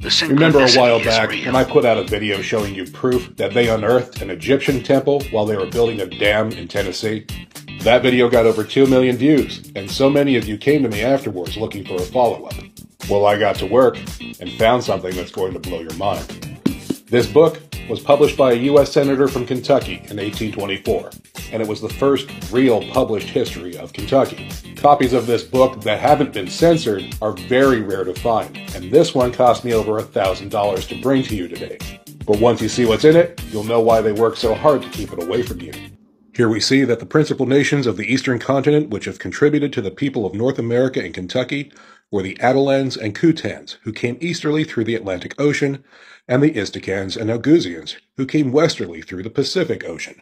Remember a while back when I put out a video showing you proof that they unearthed an Egyptian temple while they were building a dam in Tennessee? That video got over 2 million views, and so many of you came to me afterwards looking for a follow-up. Well, I got to work and found something that's going to blow your mind. This book was published by a U.S. Senator from Kentucky in 1824, and it was the first real published history of Kentucky. Copies of this book that haven't been censored are very rare to find, and this one cost me over $1,000 to bring to you today. But once you see what's in it, you'll know why they worked so hard to keep it away from you. Here we see that the principal nations of the eastern continent which have contributed to the people of North America and Kentucky were the Adelans and Coutans, who came easterly through the Atlantic Ocean, and the Istakans and Augusians, who came westerly through the Pacific Ocean.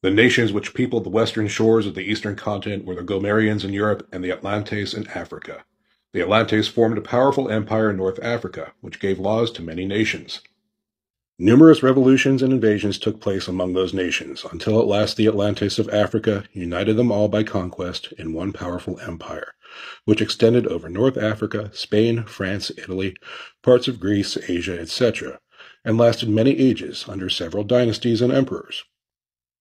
The nations which peopled the western shores of the eastern continent were the Gomerians in Europe and the Atlantes in Africa. The Atlantes formed a powerful empire in North Africa, which gave laws to many nations. Numerous revolutions and invasions took place among those nations, until at last the Atlantes of Africa united them all by conquest in one powerful empire, which extended over North Africa, Spain, France, Italy, parts of Greece, Asia, etc., and lasted many ages under several dynasties and emperors.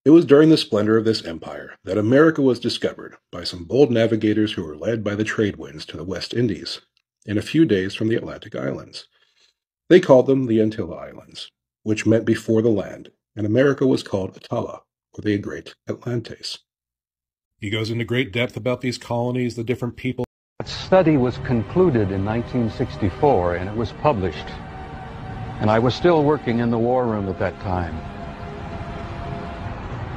It was during the splendor of this empire that America was discovered by some bold navigators who were led by the trade winds to the West Indies, in a few days from the Atlantic Islands. They called them the Antilla Islands, which meant before the land, and America was called Atala, or the Great Atlantes. He goes into great depth about these colonies, the different people. That study was concluded in 1964, and it was published. And I was still working in the war room at that time.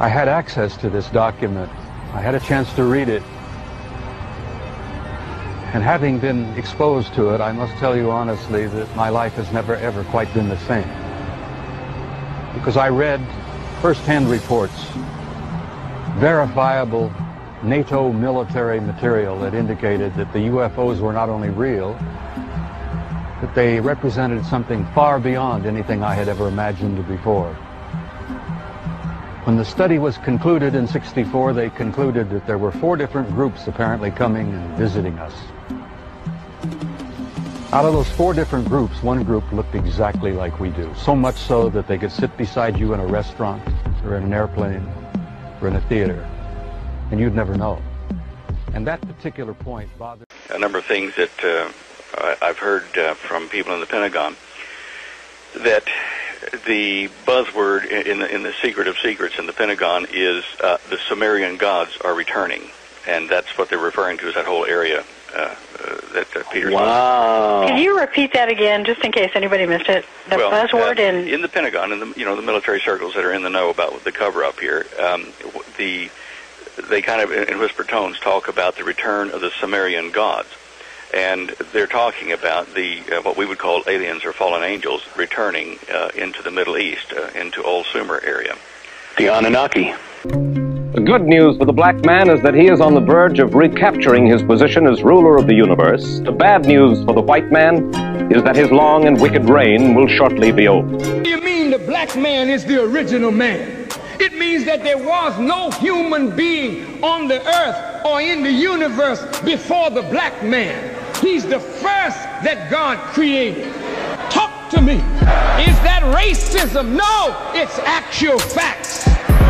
I had access to this document. I had a chance to read it. And having been exposed to it, I must tell you honestly that my life has never ever quite been the same. Because I read first-hand reports, verifiable NATO military material that indicated that the UFOs were not only real, but they represented something far beyond anything I had ever imagined before. When the study was concluded in '64, they concluded that there were 4 different groups apparently coming and visiting us. Out of those 4 different groups, one group looked exactly like we do, so much so that they could sit beside you in a restaurant, or in an airplane, or in a theater, and you'd never know. And that particular point bothered... A number of things that I've heard from people in the Pentagon, that the buzzword in the secret of secrets in the Pentagon is the Sumerian gods are returning, and that's what they're referring to as that whole area that Peter's... Wow. Can you repeat that again, just in case anybody missed it? The buzzword in the Pentagon, in the the military circles that are in the know about the cover-up here, they kind of in whispered tones talk about the return of the Sumerian gods, and they're talking about the what we would call aliens or fallen angels returning into the Middle East, into Old Sumer area. The Anunnaki. The good news for the black man is that he is on the verge of recapturing his position as ruler of the universe. The bad news for the white man is that his long and wicked reign will shortly be over. What do you mean the black man is the original man? It means that there was no human being on the earth or in the universe before the black man. He's the first that God created. Talk to me. Is that racism? No, it's actual facts.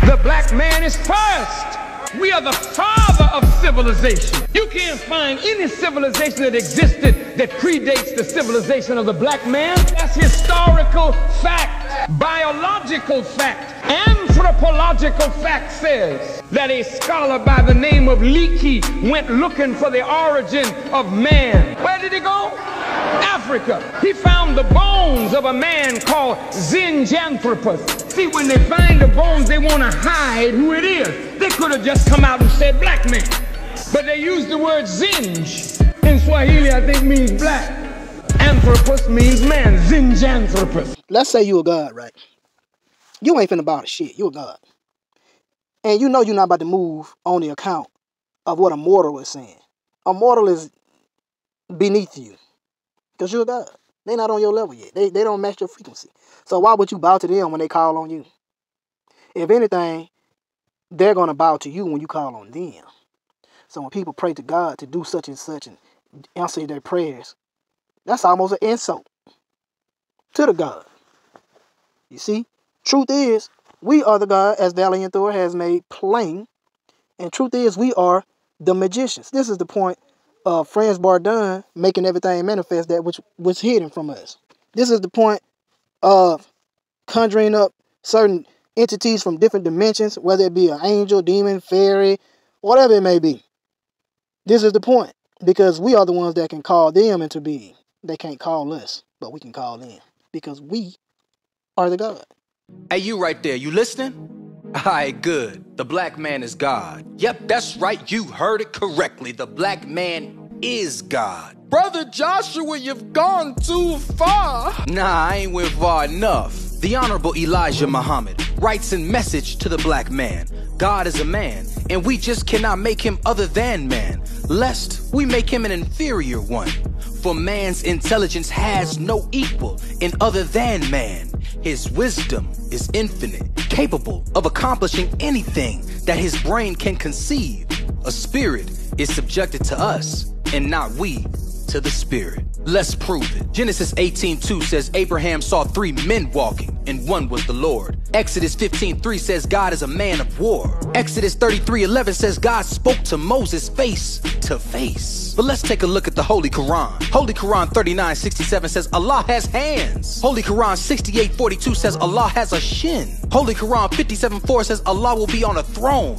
The black man is first. We are the father of civilization. You can't find any civilization that existed that predates the civilization of the black man. That's historical fact, biological fact. Anthropological fact says that a scholar by the name of Leakey went looking for the origin of man. Where did he go? Africa. He found the bones of a man called Zinjanthropus. See, when they find the bones, they want to hide who it is. They could have just come out and said black man. But they used the word Zinj. In Swahili, I think means black. Anthropus means man. Zinjanthropus. Let's say you a god, right? You ain't finna bow to shit. You a god. And you know you're not about to move on the account of what a mortal is saying. A mortal is beneath you. Because you're a god. They're not on your level yet. They don't match your frequency. So why would you bow to them when they call on you? If anything, they're going to bow to you when you call on them. So when people pray to God to do such and such and answer their prayers, that's almost an insult. to the God. You see, truth is, we are the God, as Valiant Thor has made plain. And truth is, we are the magicians. This is the point of Franz Bardon making everything manifest, that which was hidden from us. This is the point of conjuring up certain entities from different dimensions, whether it be an angel, demon, fairy, whatever it may be. This is the point, because we are the ones that can call them into being. They can't call us, but we can call them, because we are the God. Hey, you right there, you listening? Alright, good. The black man is God. Yep, that's right, you heard it correctly. The black man is God. Brother Joshua, you've gone too far. Nah, I ain't went far enough. The Honorable Elijah Muhammad writes in Message to the Black Man, God is a man, and we just cannot make him other than man, lest we make him an inferior one. For man's intelligence has no equal in other than man. His wisdom is infinite, capable of accomplishing anything that his brain can conceive. A spirit is subjected to us, and not we to the spirit. Let's prove it. Genesis 18:2 says Abraham saw 3 men walking, and one was the Lord. Exodus 15:3 says God is a man of war. Exodus 33:11 says God spoke to Moses face to face. But let's take a look at the Holy Quran. Holy Quran 39:67 says Allah has hands. Holy Quran 68:42 says Allah has a shin. Holy Quran 57:4 says Allah will be on a throne.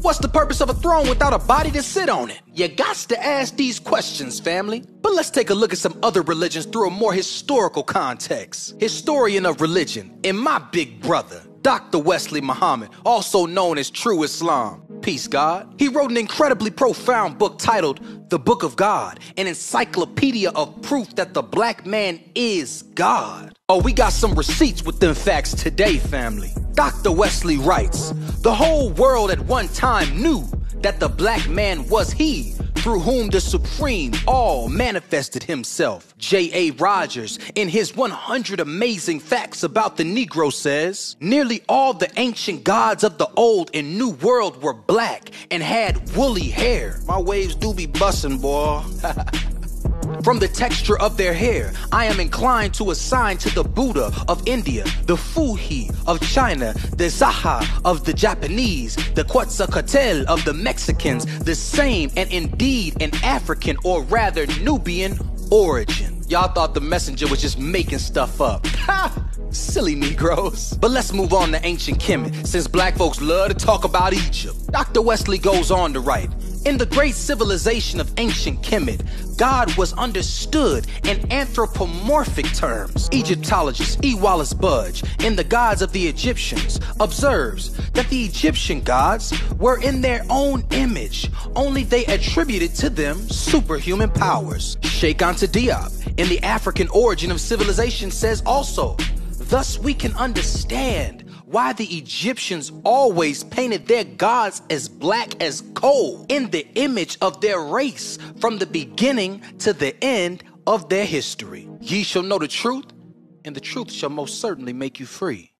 What's the purpose of a throne without a body to sit on it? You gots to ask these questions, family. But let's take a look at some other religions through a more historical context. Historian of religion, and my big brother, Dr. Wesley Muhammad, also known as True Islam. Peace, God. He wrote an incredibly profound book titled The Book of God, an encyclopedia of proof that the black man is God. Oh, we got some receipts with them facts today, family. Dr. Wesley writes, the whole world at one time knew that the black man was he, through whom the Supreme all manifested himself. J.A. Rogers, in his 100 Amazing Facts About the Negro, says, nearly all the ancient gods of the old and new world were black and had woolly hair. My waves do be bussin', boy. From the texture of their hair, I am inclined to assign to the Buddha of India, the Fuhi of China, the Zaha of the Japanese, the Quetzalcoatl of the Mexicans, the same and indeed an African or rather Nubian origin. Y'all thought the messenger was just making stuff up. Ha! Silly Negroes. But let's move on to ancient Kemet, since black folks love to talk about Egypt. Dr. Wesley goes on to write, in the great civilization of ancient Kemet, God was understood in anthropomorphic terms. Egyptologist E. Wallace Budge, in The Gods of the Egyptians, observes that the Egyptian gods were in their own image, only they attributed to them superhuman powers. Sheikh Anta Diop, in The African Origin of Civilization, says also, thus we can understand why the Egyptians always painted their gods as black as coal, in the image of their race from the beginning to the end of their history. Ye shall know the truth, and the truth shall most certainly make you free.